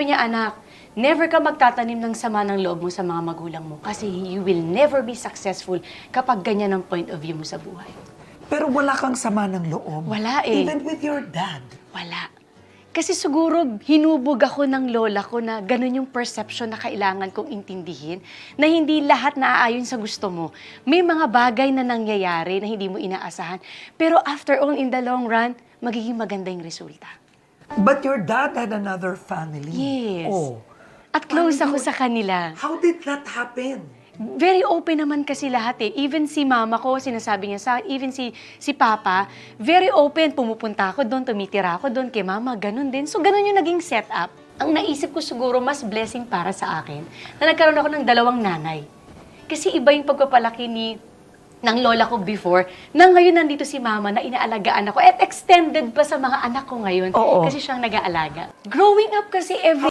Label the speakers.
Speaker 1: Sabi niya, anak, never ka magtatanim ng sama ng loob mo sa mga magulang mo kasi you will never be successful kapag ganyan ang point of view mo sa buhay.
Speaker 2: Pero wala kang sama ng loob.
Speaker 1: Wala eh.
Speaker 2: Even with your dad.
Speaker 1: Wala. Kasi siguro hinubog ako ng lola ko na ganun yung perception na kailangan kong intindihin, na hindi lahat naaayon sa gusto mo. May mga bagay na nangyayari na hindi mo inaasahan, pero after all, in the long run, magiging maganda yung resulta.
Speaker 2: But your dad had another family.
Speaker 1: Yes.
Speaker 2: Oh.
Speaker 1: At close ako sa kanila.
Speaker 2: How did that happen?
Speaker 1: Very open naman kasi lahat eh. Even si mama ko, sinasabi niya sa even si papa, very open. Pumupunta ako doon, tumitira ako doon kay mama, ganun din. So ganun yung naging setup. Ang naisip ko siguro mas blessing para sa akin na nagkaroon ako ng 2 nanay. Kasi iba yung pagpapalaki ng lola ko before, na ngayon nandito si mama na inaalagaan ako at extended pa sa mga anak ko ngayon
Speaker 2: Oo.
Speaker 1: kasi siyang nag-aalaga. Growing up kasi every